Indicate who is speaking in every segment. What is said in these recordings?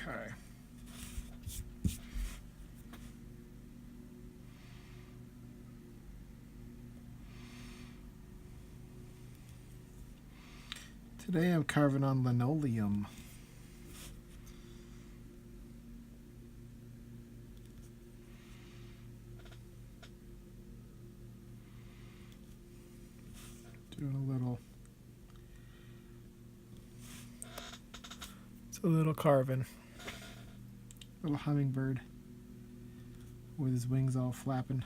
Speaker 1: Okay. Today I'm carving on linoleum. Doing a little carving. Little hummingbird with his wings all flapping.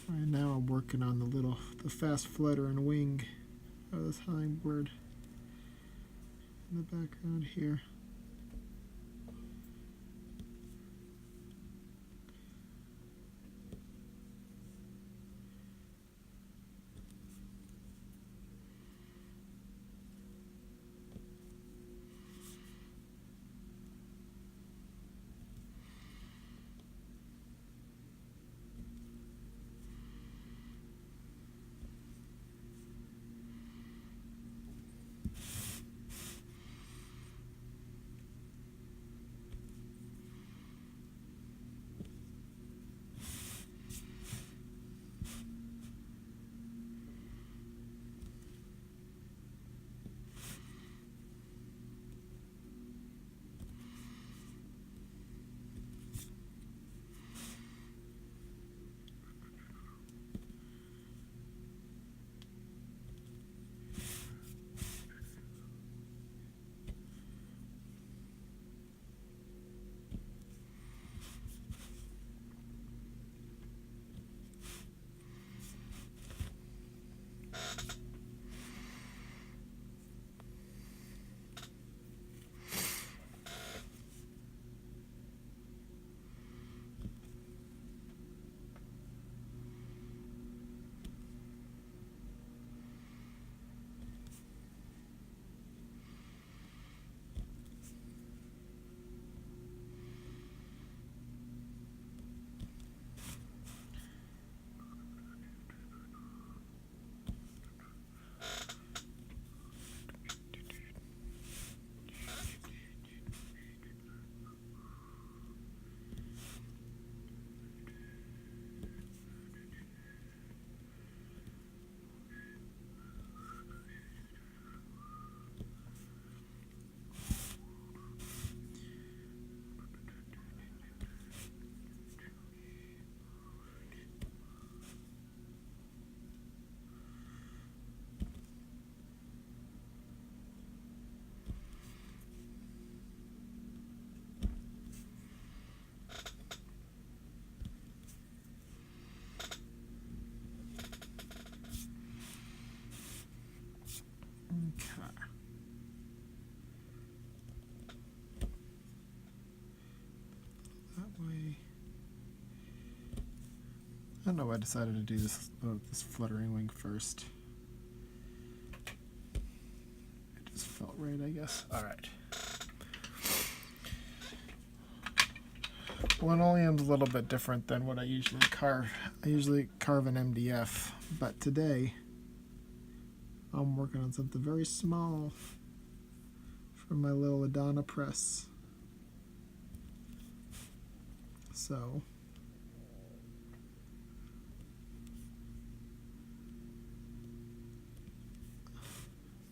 Speaker 1: Right now I'm working on the fast fluttering wing of this hummingbird in the background here. I don't know why I decided to do this fluttering wing first. It just felt right, I guess. All right. Linoleum's a little bit different than what I usually carve. I usually carve an MDF, but today I'm working on something very small from my little Adana press. So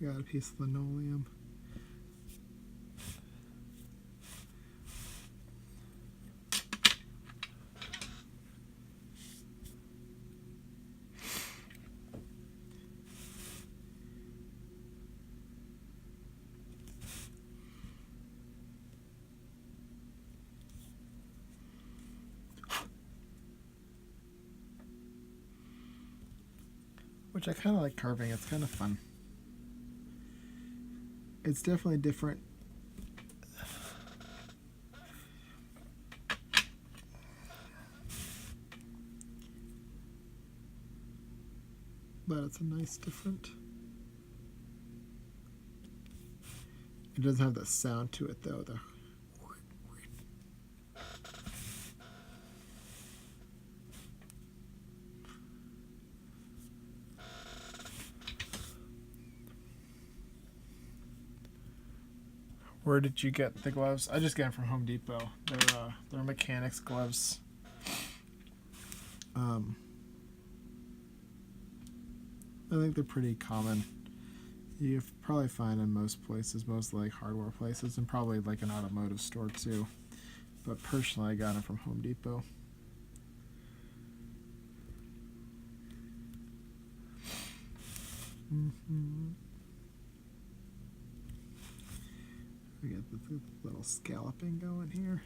Speaker 1: got a piece of linoleum. Which I kind of like carving. It's kind of fun. It's definitely different. But it's a nice different. It doesn't have that sound to it though. Where did you get the gloves? I just got them from Home Depot. They're mechanics gloves. I think they're pretty common. You probably find in most places, most like hardware places, and probably like an automotive store too. But personally, I got them from Home Depot. We got the little scalloping going here.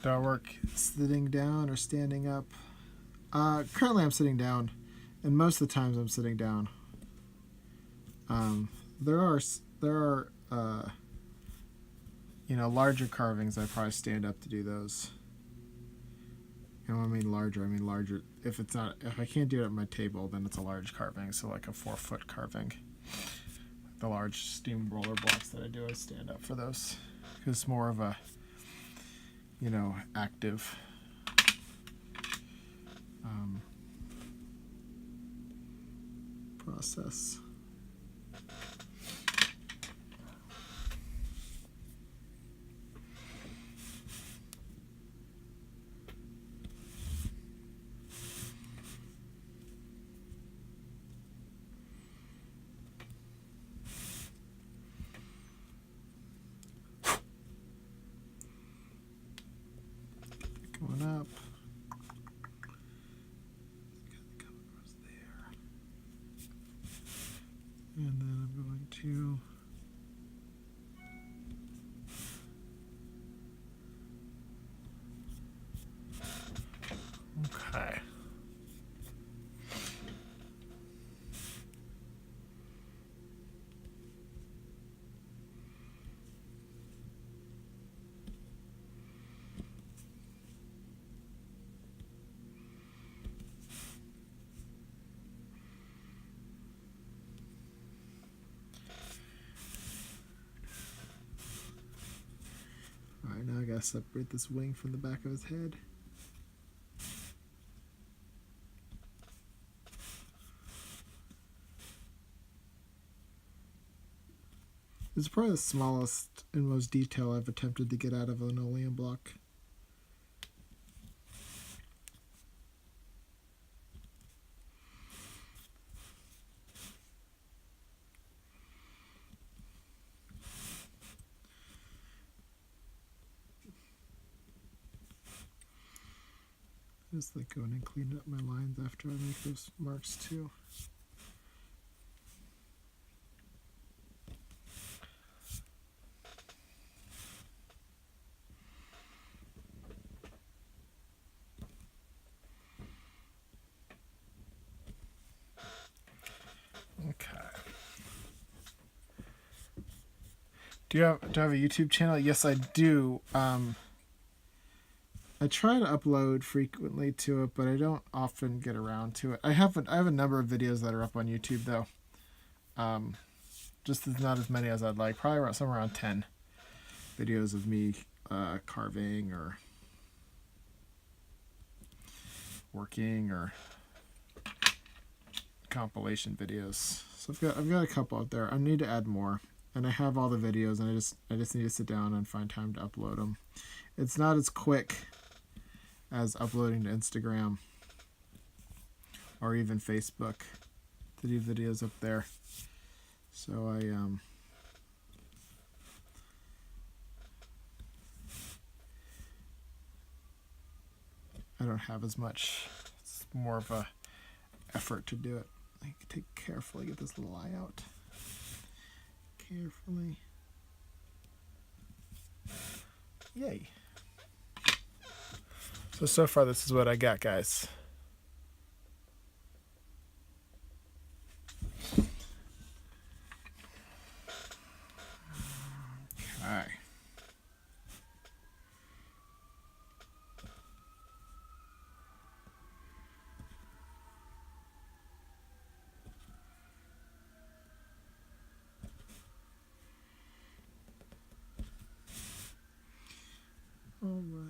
Speaker 1: Do I work sitting down or standing up? Currently I'm sitting down, and most of the times I'm sitting down. There are larger carvings. I probably stand up to do those. And when I mean larger. If I can't do it at my table, then it's a large carving. So like a 4-foot carving. The large steam roller blocks that I do, I stand up for those. It's more of a active process. Going up. Come across there. And then I'm going to okay. Alright, now I gotta separate this wing from the back of his head. This is probably the smallest and most detail I've attempted to get out of a linoleum block. Just like going and clean up my lines after I make those marks too. Okay. Do I have a YouTube channel? Yes, I do. I try to upload frequently to it, but I don't often get around to it. I have a number of videos that are up on YouTube though. Just not as many as I'd like. Probably somewhere around 10 videos of me carving or working or compilation videos. So I've got a couple out there. I need to add more, and I have all the videos, and I just need to sit down and find time to upload them. It's not as quick as uploading to Instagram or even Facebook to do videos up there. So I don't have as much. It's more of a effort to do it. I take carefully, get this little eye out. Carefully. Yay. So far this is what I got, guys. Okay. All right.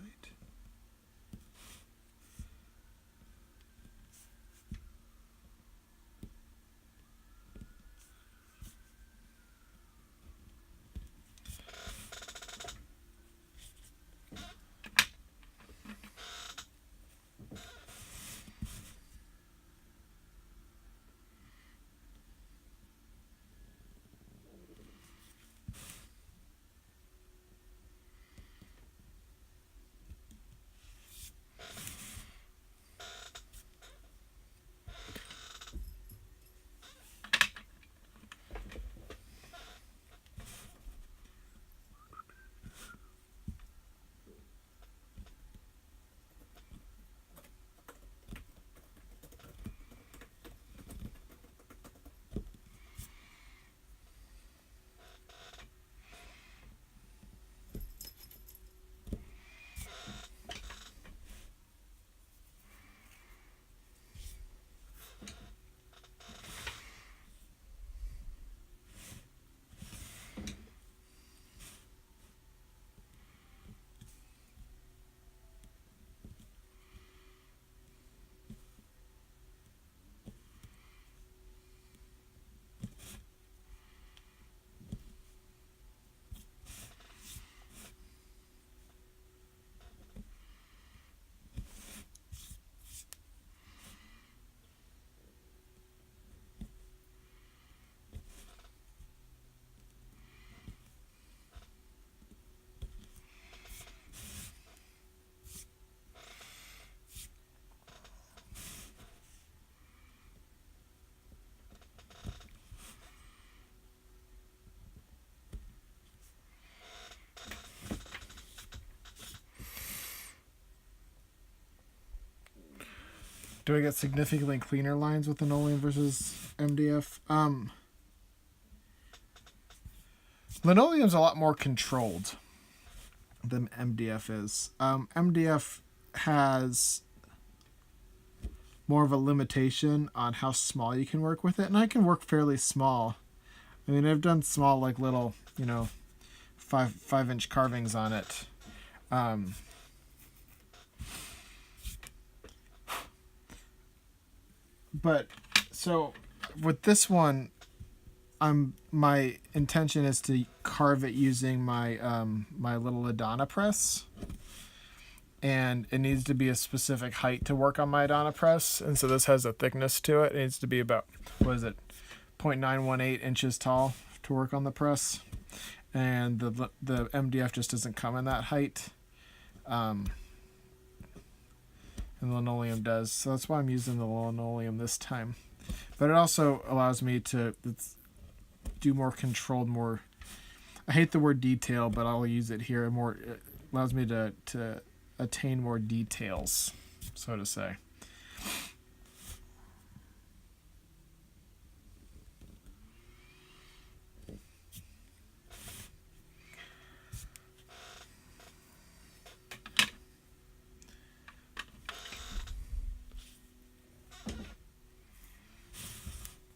Speaker 1: Do I get significantly cleaner lines with linoleum versus MDF? Linoleum's a lot more controlled than MDF is. MDF has more of a limitation on how small you can work with it, and I can work fairly small. I mean, I've done small, like little, 5-inch carvings on it. But so with this one, my intention is to carve it using my my little Adana press, and it needs to be a specific height to work on my Adana press, and so this has a thickness to it. It needs to be about 0.918 inches tall to work on the press, and the MDF just doesn't come in that height. And than linoleum does. So that's why I'm using the linoleum this time. But it also allows me to do more controlled, more... I hate the word detail, but I'll use it here. It allows me to attain more details, so to say.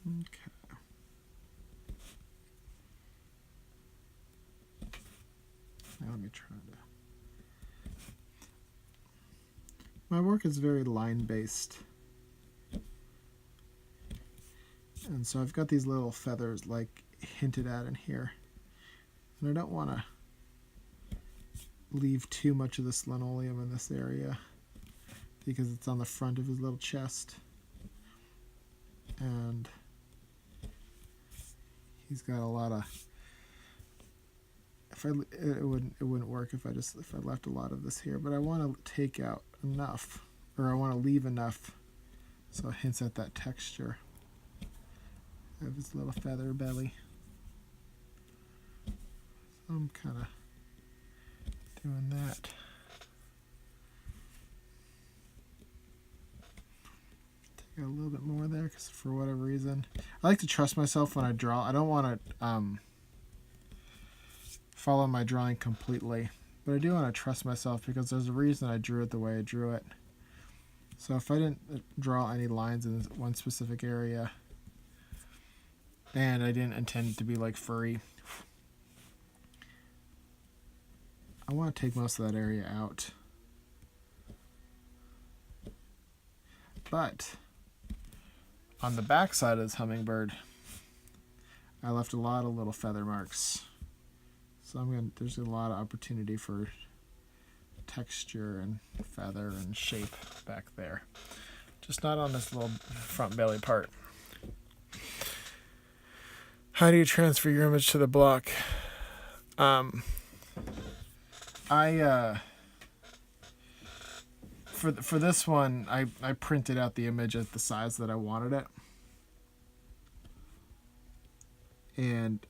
Speaker 1: Okay. Now let me try to... My work is very line-based. And so I've got these little feathers like hinted at in here. And I don't want to leave too much of this linoleum in this area because it's on the front of his little chest. And he's got a lot of... It wouldn't work if I left a lot of this here, but I want to take out enough, or I want to leave enough so it hints at that texture of his little feather belly. So I'm kind of doing that. Take out a little bit more there because for whatever reason I like to trust myself when I draw. I don't want to follow my drawing completely, but I do want to trust myself because there's a reason I drew it the way I drew it. So if I didn't draw any lines in one specific area and I didn't intend it to be like furry, I want to take most of that area out. But on the back side of this hummingbird, I left a lot of little feather marks. So there's a lot of opportunity for texture and feather and shape back there. Just not on this little front belly part. How do you transfer your image to the block? For this one, I printed out the image at the size that I wanted it. And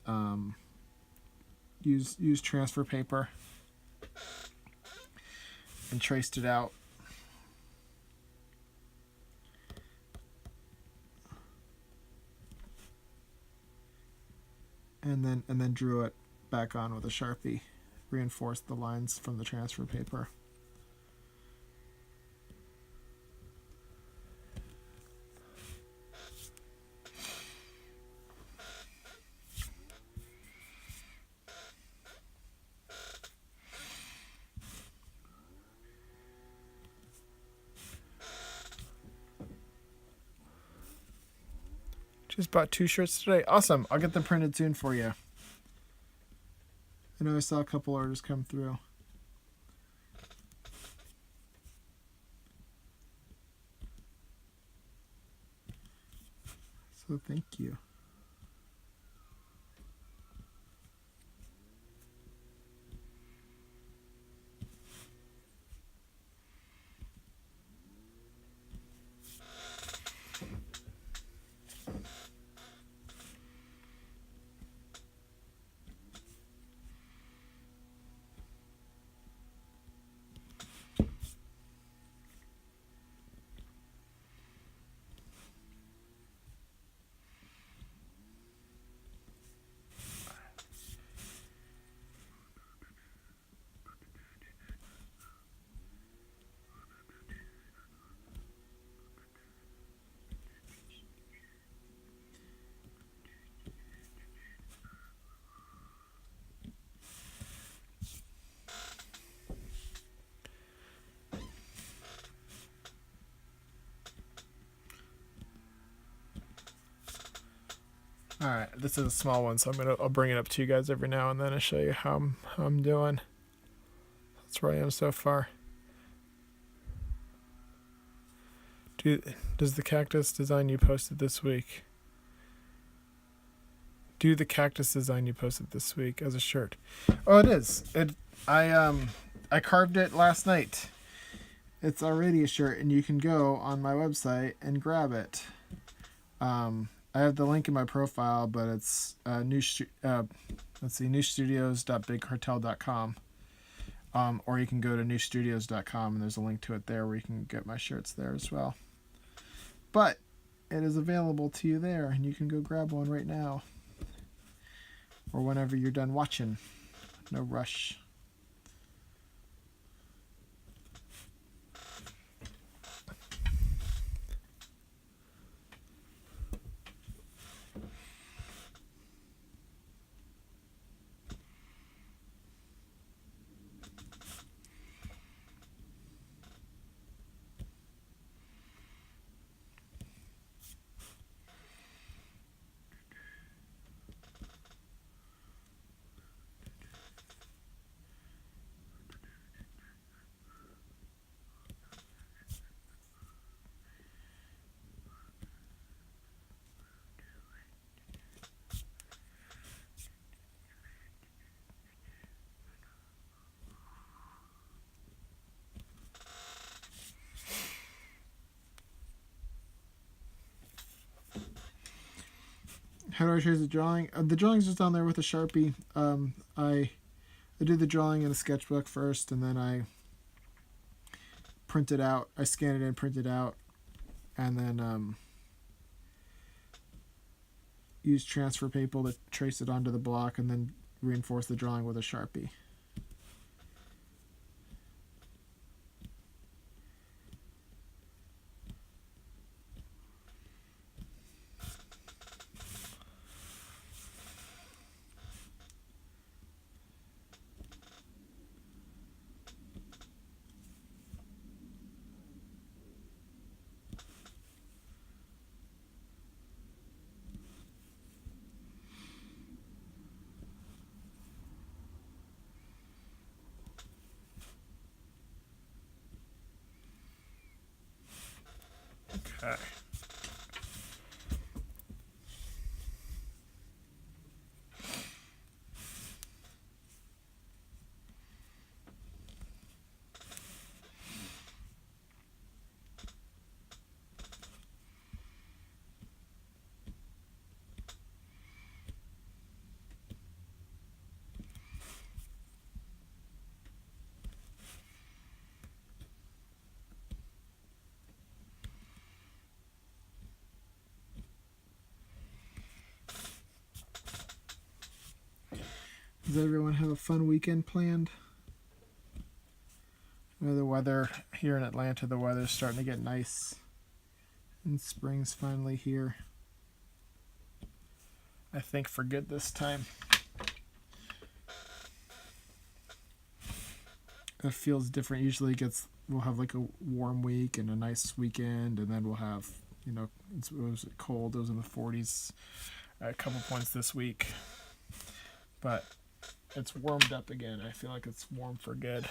Speaker 1: use transfer paper and traced it out. And then drew it back on with a Sharpie. Reinforced the lines from the transfer paper. Just bought 2 shirts today. Awesome. I'll get them printed soon for you. I know I saw a couple orders come through. So thank you. All right, this is a small one, so I'll bring it up to you guys every now and then and show you how I'm doing. That's where I am so far. Does the cactus design you posted this week? Do the cactus design you posted this week as a shirt? Oh, it is. I carved it last night, It's already a shirt, and you can go on my website and grab it. I have the link in my profile, but it's nooshstudios.bigcartel.com. Or you can go to nooshstudios.com, and there's a link to it there where you can get my shirts there as well. But it is available to you there, and you can go grab one right now. Or whenever you're done watching. No rush. How do I choose the drawing? The drawing's just on there with a Sharpie. I do the drawing in a sketchbook first, and then I print it out. I scan it in, print it out, and then use transfer paper to trace it onto the block, and then reinforce the drawing with a Sharpie. Okay. Does everyone have a fun weekend planned? The weather here in Atlanta, the weather's starting to get nice. And spring's finally here. I think for good this time. It feels different. Usually we'll have like a warm week and a nice weekend, and then we'll have, it was cold. It was in the 40s at a couple points this week. But it's warmed up again. I feel like it's warm for good.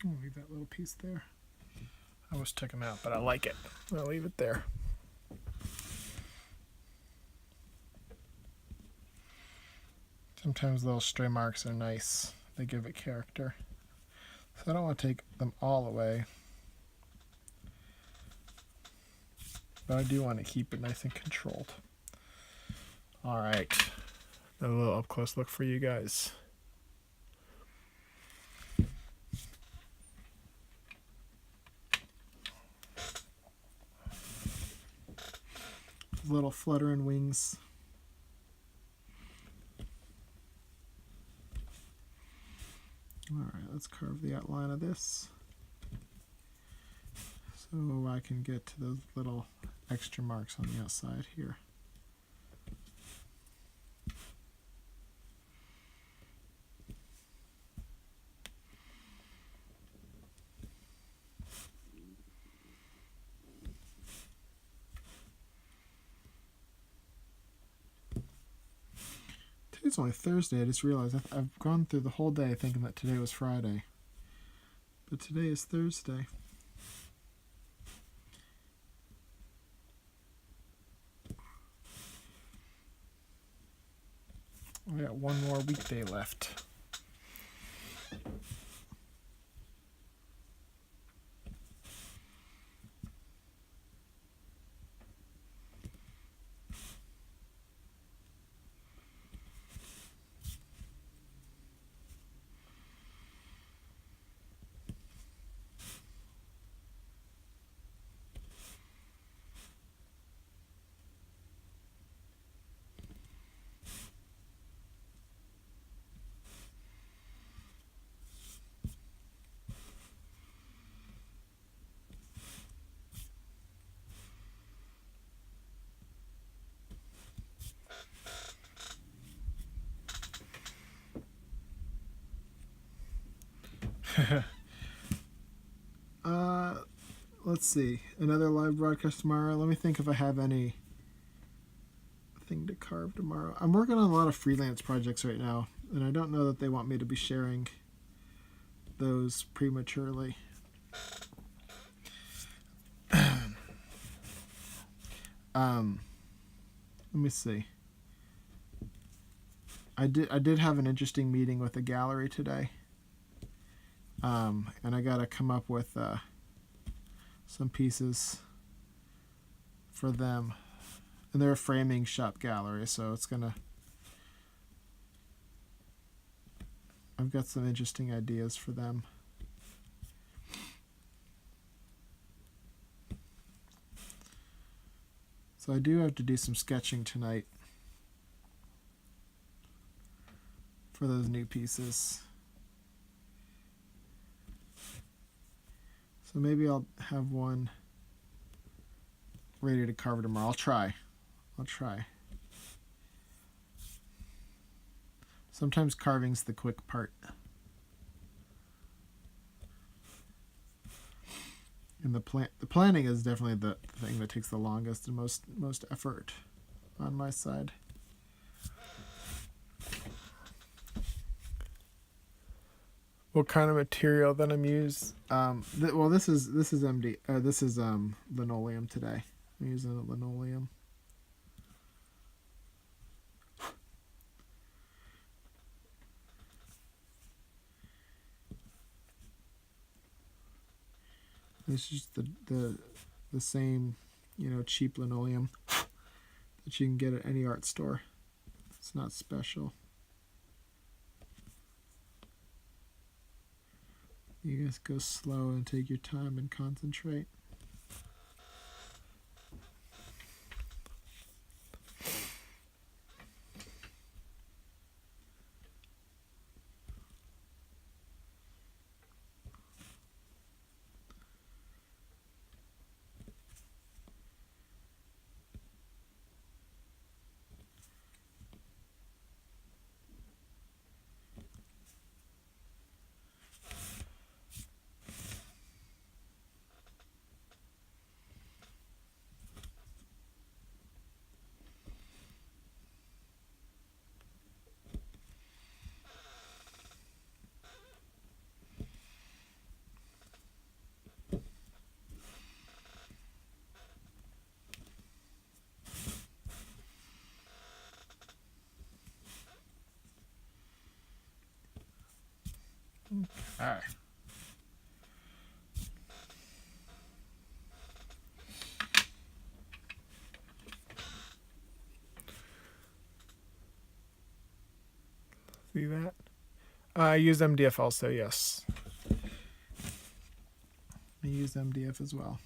Speaker 1: I'll leave that little piece there. I almost took him out, but I like it. I'll leave it there. Sometimes little stray marks are nice. They give it character. So I don't want to take them all away. But I do want to keep it nice and controlled. Alright. A little up close look for you guys. Little fluttering wings. Alright, let's carve the outline of this so I can get to those little extra marks on the outside here. It's only Thursday. I just realized I've gone through the whole day thinking that today was Friday. But today is Thursday. I got one more weekday left. Let's see. Another live broadcast tomorrow. Let me think if I have any thing to carve tomorrow. I'm working on a lot of freelance projects right now, and I don't know that they want me to be sharing those prematurely. Let me see. I did have an interesting meeting with a gallery today. And I gotta come up with some pieces for them. And they're a framing shop gallery, so it's gonna... I've got some interesting ideas for them. So I do have to do some sketching tonight for those new pieces. So maybe I'll have one ready to carve tomorrow. I'll try. Sometimes carving's the quick part. And the planning is definitely the thing that takes the longest and most effort on my side. What kind of material that I'm using? Well, this is MD. This is linoleum today. I'm using linoleum. It's just the same, cheap linoleum that you can get at any art store. It's not special. You guys go slow and take your time and concentrate. Okay. See that? I use MDF also, yes. I use MDF as well.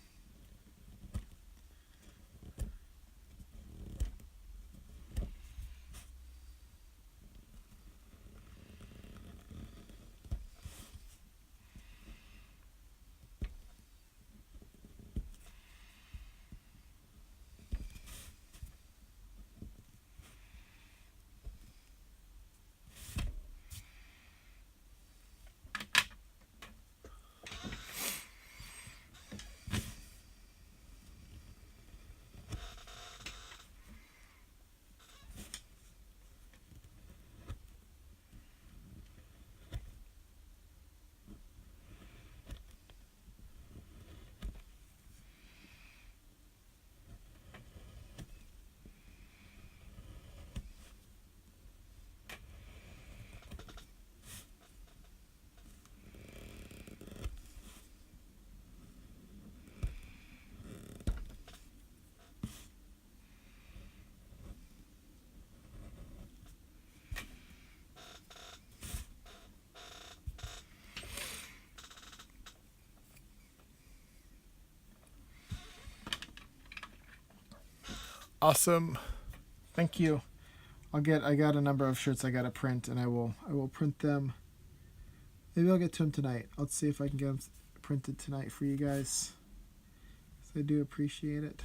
Speaker 1: Awesome. Thank you. I got a number of shirts I got to print, and I will print them. Maybe I'll get to them tonight. Let's see if I can get them printed tonight for you guys. So I do appreciate it.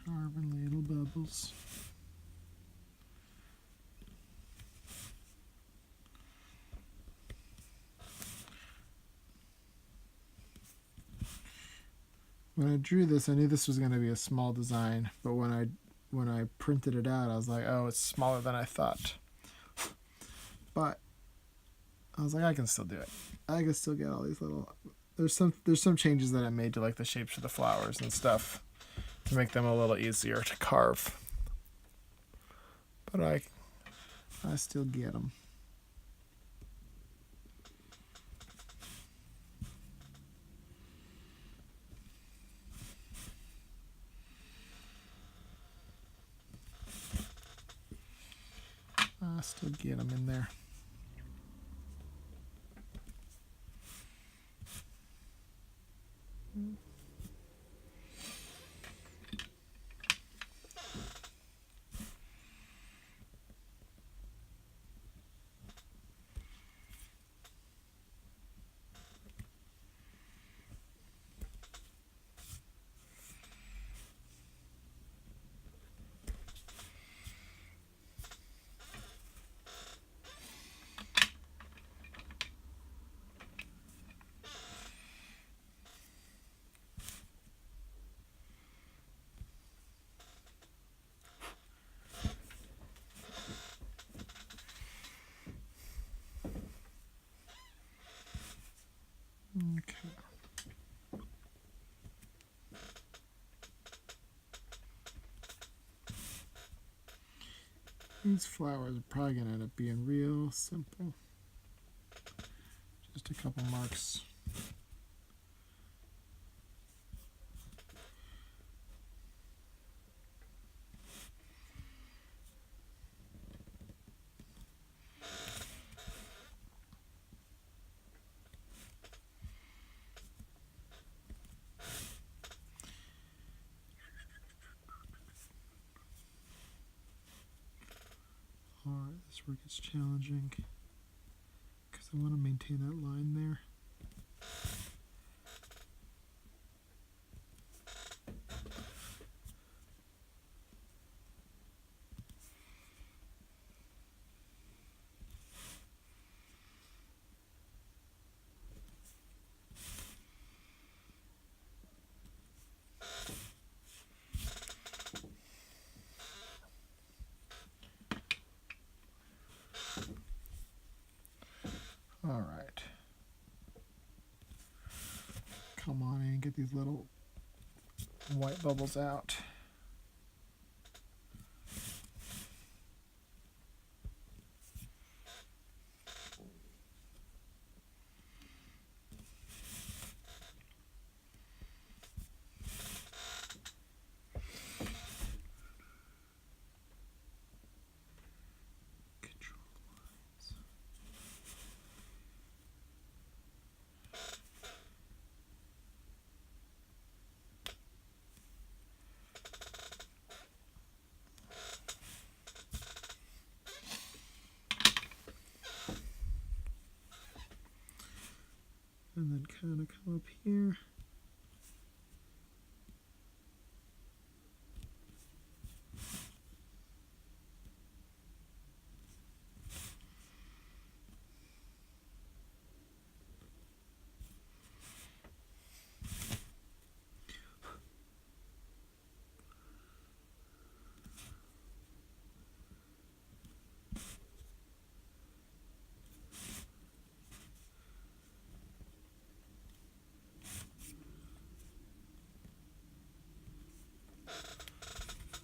Speaker 1: Carving little bubbles. When I drew this, I knew this was going to be a small design, but when I printed it out, I was like, oh, it's smaller than I thought. But I was like, I can still do it. I can still get all these little. There's some changes that I made to like the shapes of the flowers and stuff to make them a little easier to carve. But I still get them. I still get them in there. Okay. These flowers are probably going to end up being real simple. Just a couple marks. Alright, this work is challenging because I want to maintain that line there. Alright. Come on in, get these little white bubbles out. And then kind of come up here.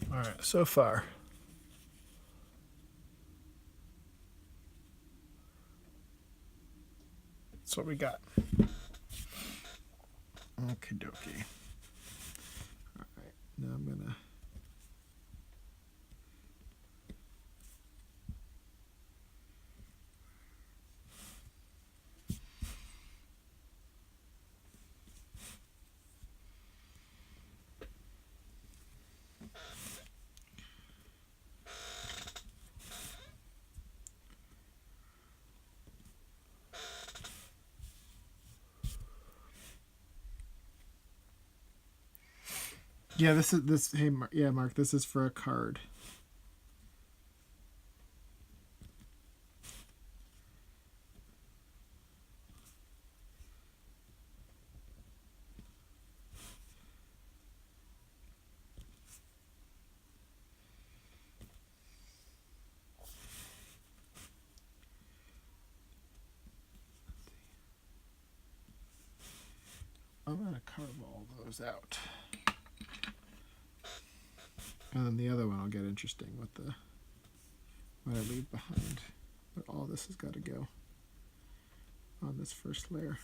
Speaker 1: All right, so far. That's what we got. Okie dokie. All right, now I'm gonna yeah, this. Hey, yeah, Mark, this is for a card. I'm gonna carve all those out, and then the other one will get interesting with the what I leave behind. But all this has got to go on this first layer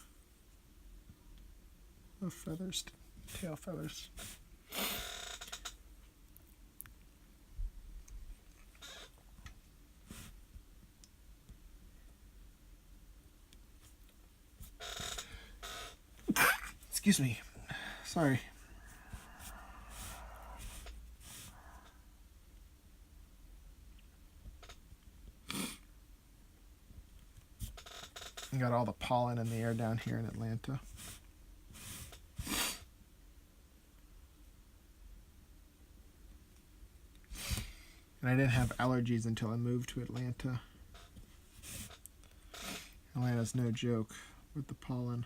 Speaker 1: of feathers, tail feathers. Excuse me. Sorry. You got all the pollen in the air down here in Atlanta. And I didn't have allergies until I moved to Atlanta. Atlanta's no joke with the pollen.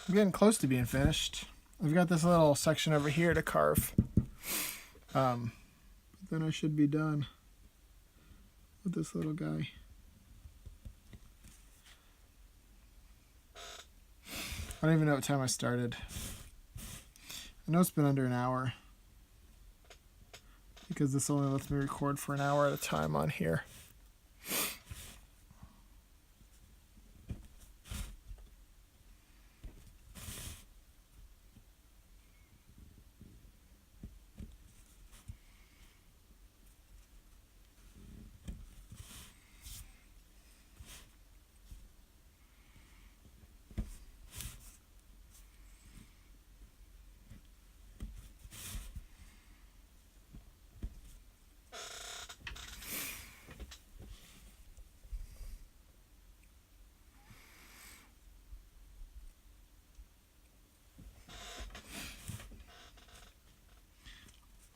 Speaker 1: I'm getting close to being finished. I've got this little section over here to carve. Then I should be done with this little guy. I don't even know what time I started. I know it's been under an hour because this only lets me record for an hour at a time on here.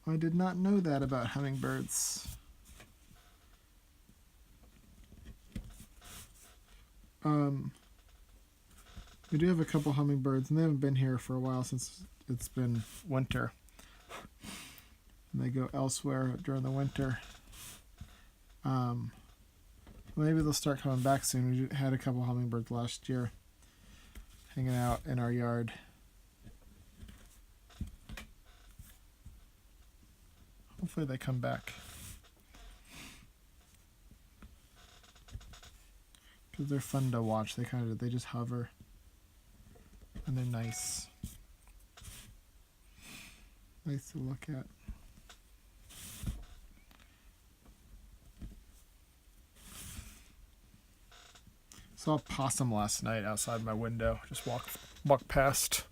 Speaker 1: I did not know that about hummingbirds. We do have a couple hummingbirds, and they haven't been here for a while since it's been winter. And they go elsewhere during the winter. Maybe they'll start coming back soon. We had a couple hummingbirds last year hanging out in our yard. Hopefully they come back. Because they're fun to watch. They just hover. And they're nice. Nice to look at. Saw a possum last night outside my window. Just walked past.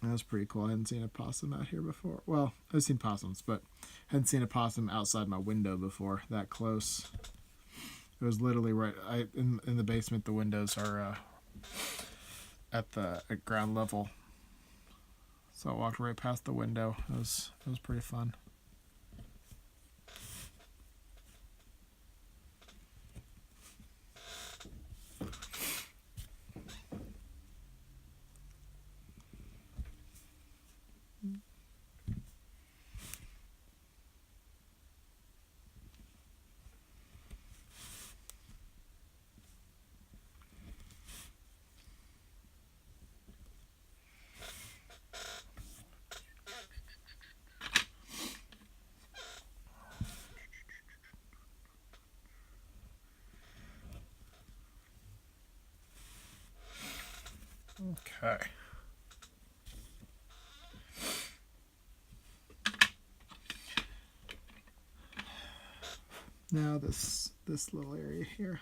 Speaker 1: That was pretty cool. I hadn't seen a possum out here before. Well, I've seen possums, but I hadn't seen a possum outside my window before, that close. It was literally right in the basement. The windows are at ground level. So I walked right past the window. It was pretty fun. Okay. Now this little area here.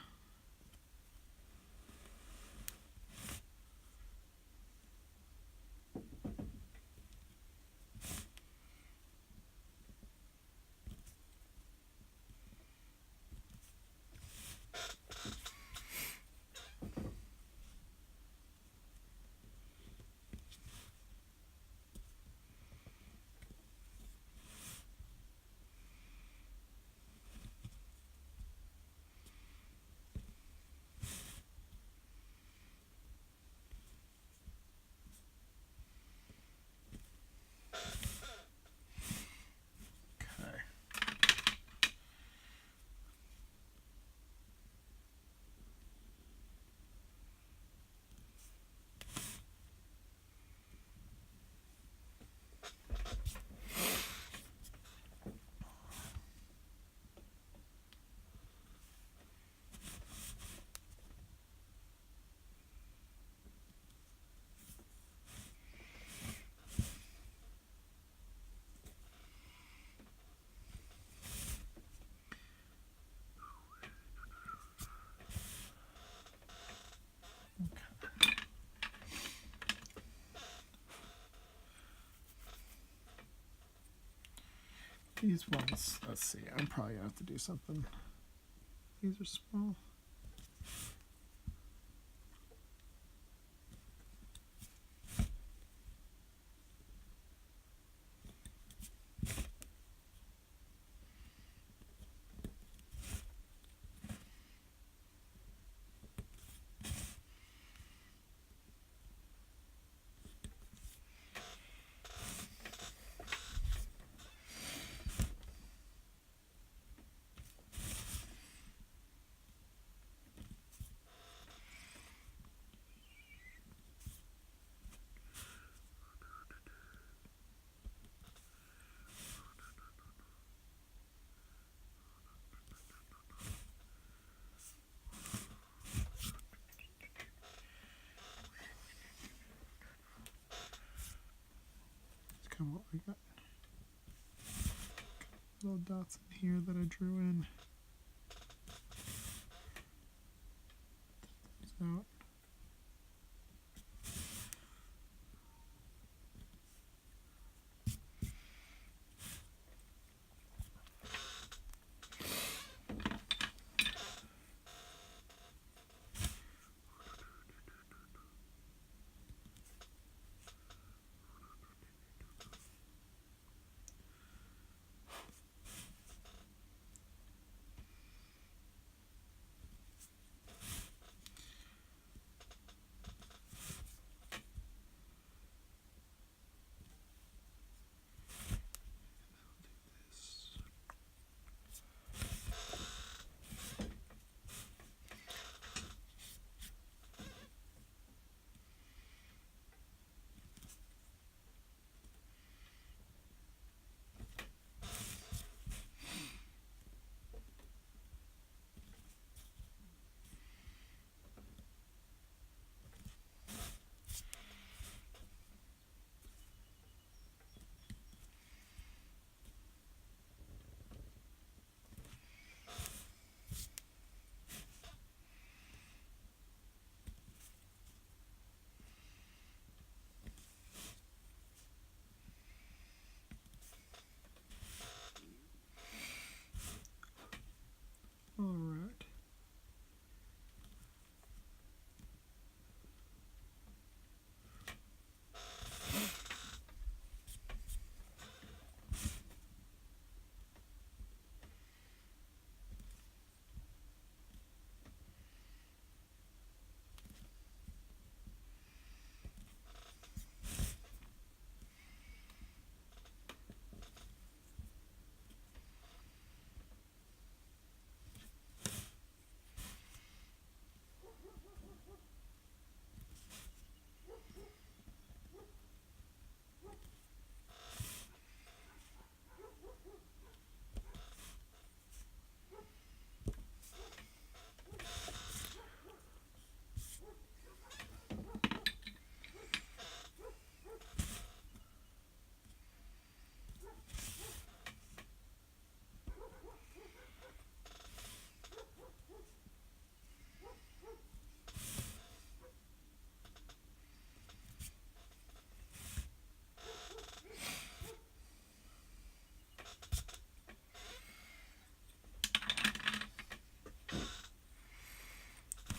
Speaker 1: These ones, let's see, I'm probably gonna have to do something. These are small. couple. I got little dots in here that I drew in. Out. All right.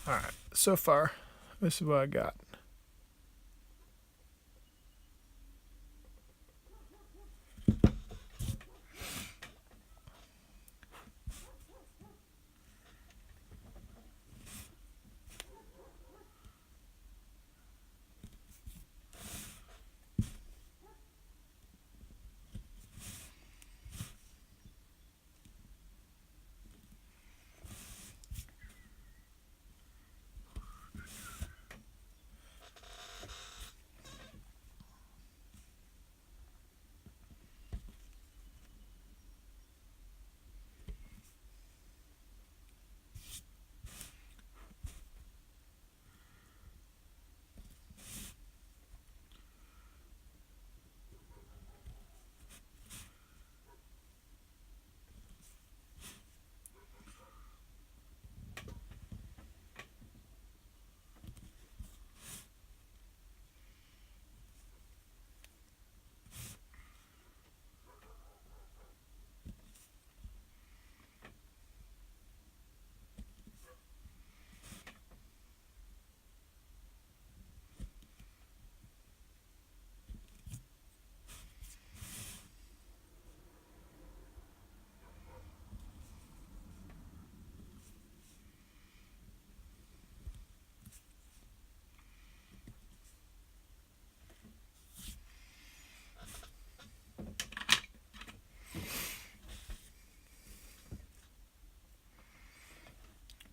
Speaker 1: All right, so far, this is what I got.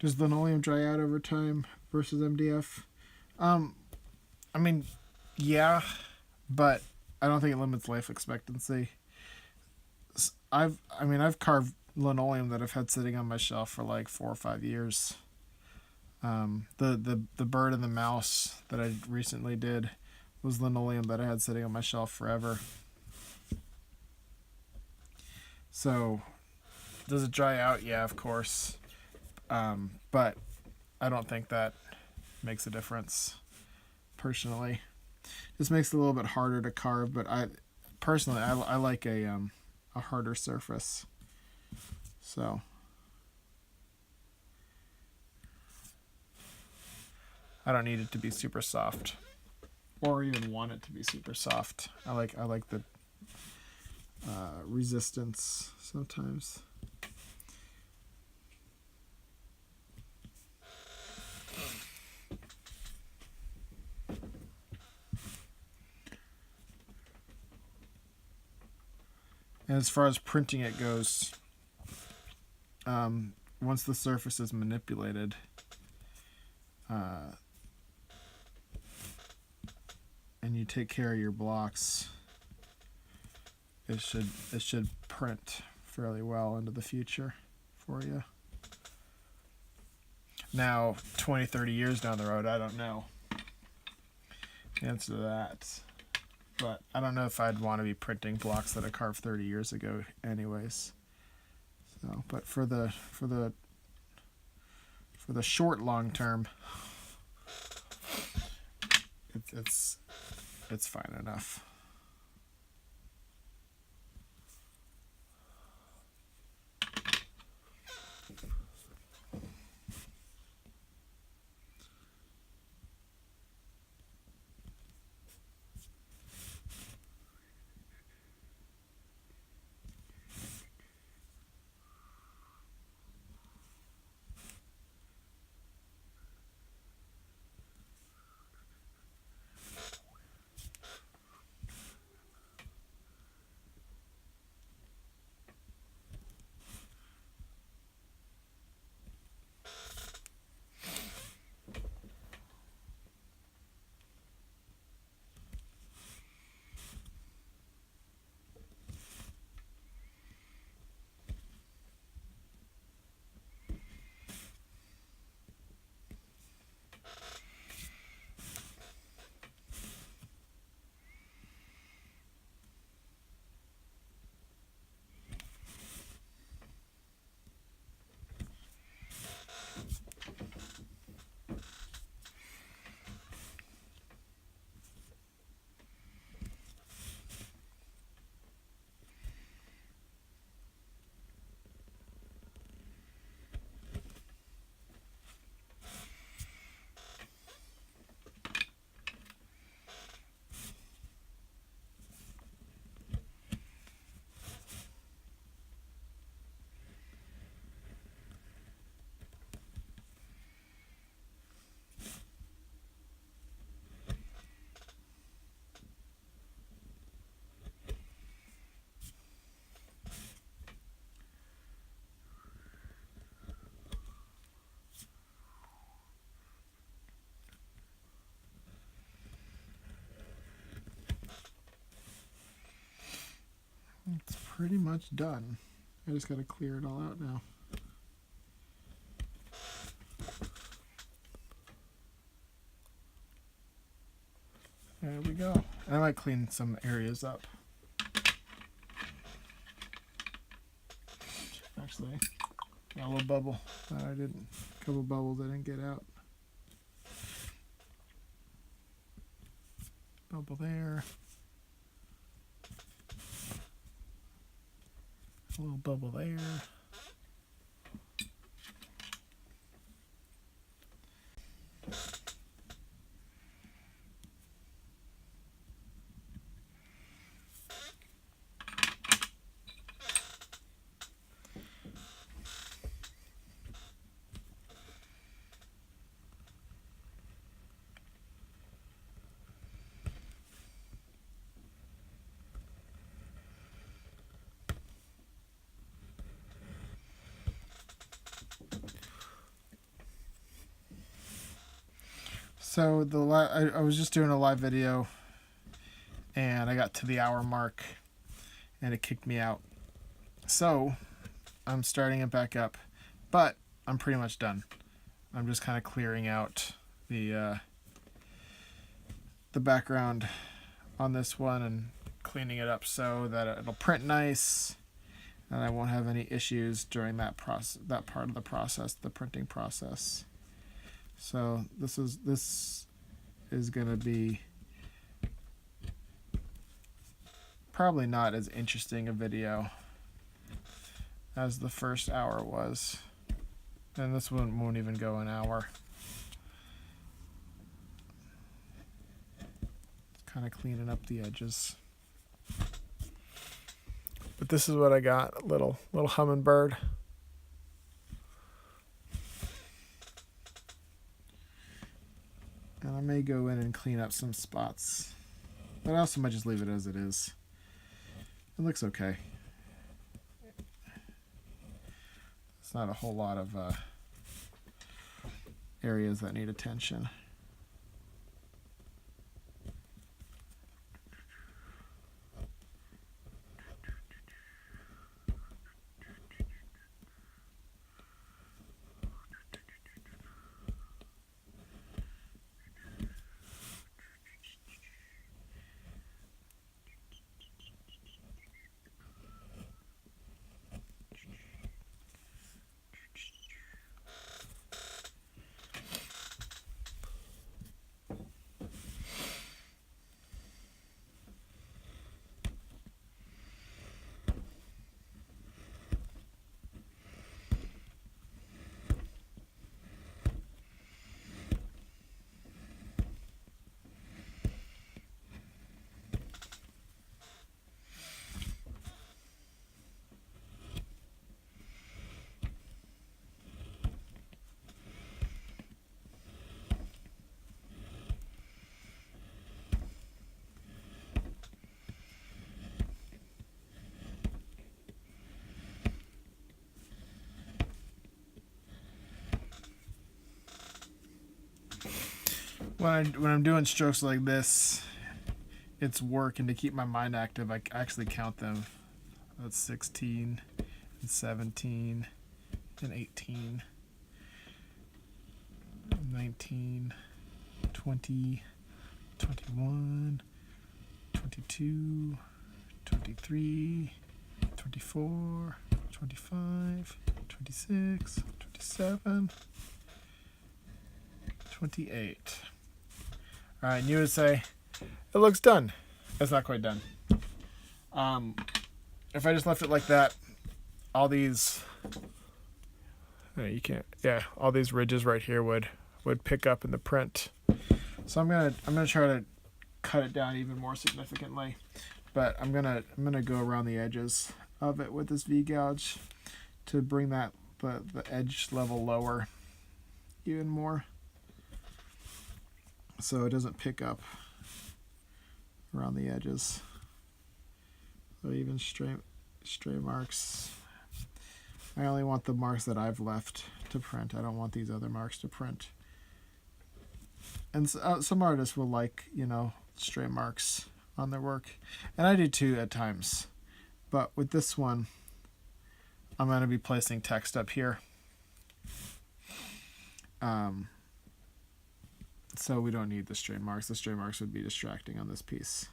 Speaker 1: Does linoleum dry out over time versus MDF? I mean, yeah, but I don't think it limits life expectancy. I've carved linoleum that I've had sitting on my shelf for like 4 or 5 years. The bird and the mouse that I recently did was linoleum that I had sitting on my shelf forever. So does it dry out? Yeah, of course. But I don't think that makes a difference personally. This makes it a little bit harder to carve, but I personally I like a harder surface. So I don't need it to be super soft, or even want it to be super soft. I like the resistance sometimes. And as far as printing it goes, once the surface is manipulated, and you take care of your blocks, it should print fairly well into the future for you. Now, 20, 30 years down the road, I don't know the answer to that. But I don't know if I'd want to be printing blocks that I carved 30 years ago anyways. So, but for the short long term, it's fine enough. It's pretty much done. I just got to clear it all out now. There we go. I might clean some areas up. Actually, got a little bubble that I didn't, a couple bubbles I didn't get out. Bubble there. A little bubble there. So I was just doing a live video, and I got to the hour mark, and it kicked me out. So I'm starting it back up, but I'm pretty much done. I'm just kind of clearing out the background on this one and cleaning it up so that it'll print nice, and I won't have any issues during that process, that part of the process, the printing process. So this is going to be probably not as interesting a video as the first hour was, and this one won't even go an hour. Kind of cleaning up the edges. But this is what I got, a little hummingbird. And I may go in and clean up some spots, but I also might just leave it as it is. It looks okay. It's not a whole lot of areas that need attention. When I'm doing strokes like this, it's work, and to keep my mind active, I actually count them. That's 16, and 17, and 18, 19, 20, 21, 22, 23, 24, 25, 26, 27, 28. All right, and you would say, it looks done. It's not quite done. If I just left it like that, all these, you can't, yeah, all these ridges right here would pick up in the print. So I'm gonna try to cut it down even more significantly, but I'm gonna go around the edges of it with this V-gouge to bring that the edge level lower even more, so it doesn't pick up around the edges. So even stray marks, I only want the marks that I've left to print. I don't want these other marks to print. And some artists will like, stray marks on their work, and I do too at times. But with this one, I'm going to be placing text up here. So we don't need the stray marks. The stray marks would be distracting on this piece.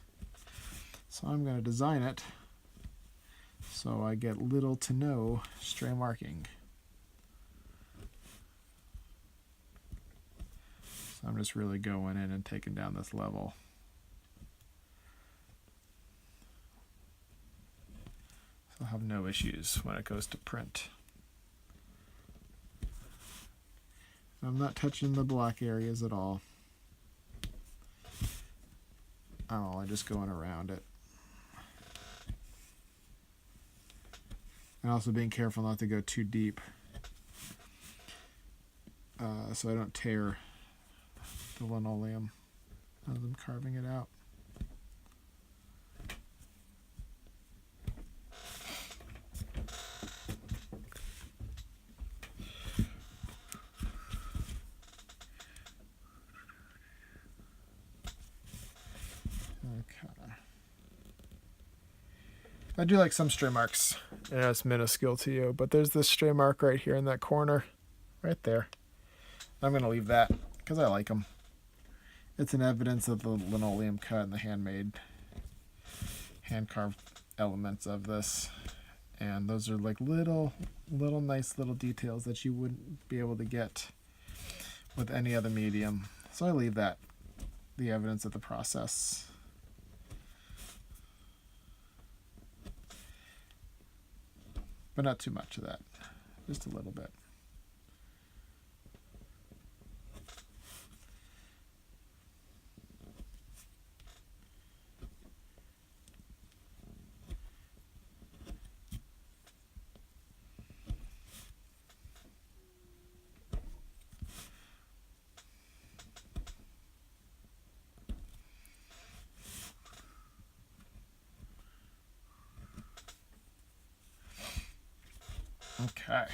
Speaker 1: So I'm going to design it so I get little to no stray marking. So I'm just really going in and taking down this level. So I'll have no issues when it goes to print. I'm not touching the black areas at all. I'm just going around it. And also being careful not to go too deep, so I don't tear the linoleum as I'm carving it out. I do like some stray marks. Yeah, it's minuscule to you, but there's this stray mark right here in that corner, right there. I'm going to leave that because I like them. It's an evidence of the linoleum cut and the hand-carved elements of this. And those are like little nice little details that you wouldn't be able to get with any other medium. So I leave that, the evidence of the process. But not too much of that, just a little bit. Okay.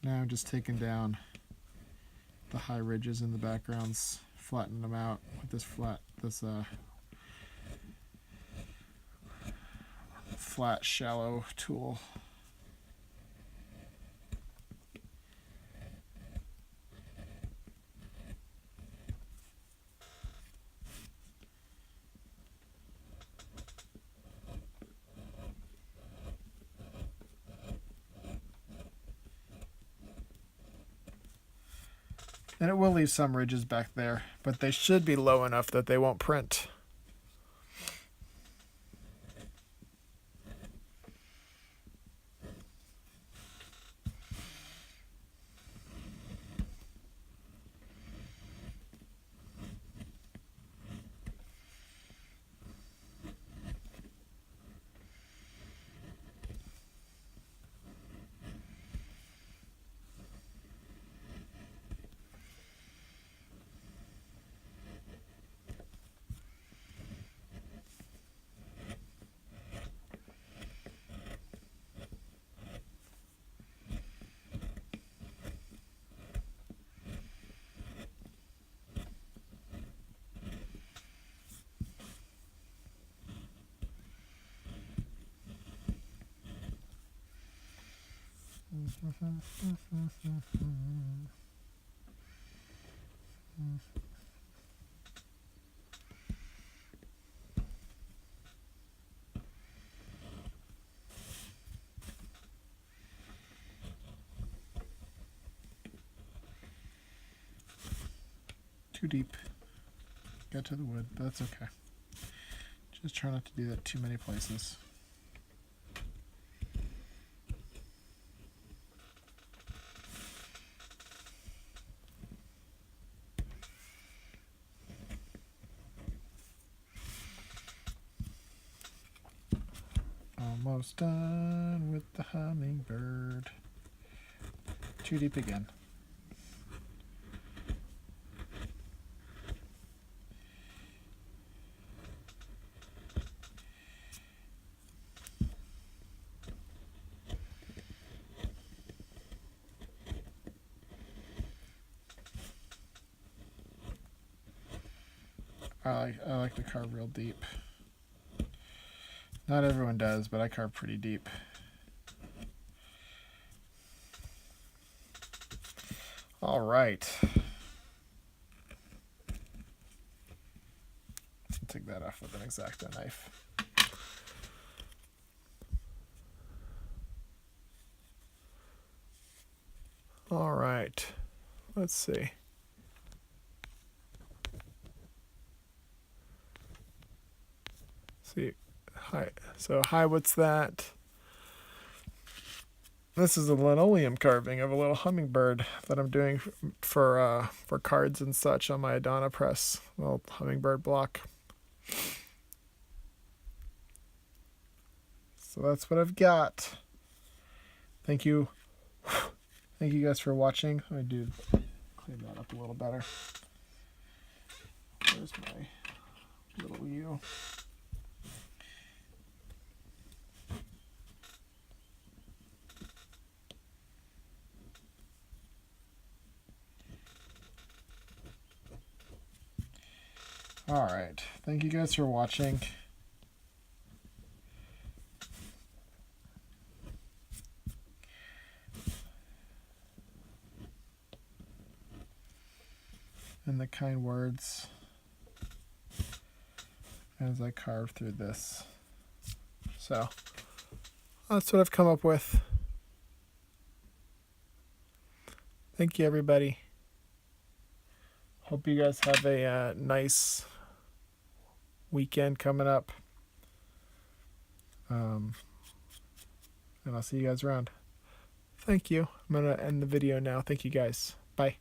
Speaker 1: Now I'm just taking down the high ridges in the backgrounds, flattening them out with this flat shallow tool. And it will leave some ridges back there, but they should be low enough that they won't print. Too deep. Got to the wood, but that's okay. Just try not to do that too many places. Almost done with the hummingbird. Too deep again. I like to carve real deep. Not everyone does, but I carve pretty deep. All right. I'll take that off with an X-Acto knife. All right. Let's see. Hi. So hi, what's that? This is a linoleum carving of a little hummingbird that I'm doing for cards and such on my Adana press. Little hummingbird block. So that's what I've got. Thank you. Thank you guys for watching. I do clean that up a little better. There's my little U. All right. Thank you guys for watching. and the kind words as I carve through this. So that's what I've come up with. Thank you, everybody. Hope you guys have a nice weekend coming up. And I'll see you guys around. Thank you. I'm going to end the video now. Thank you, guys. Bye.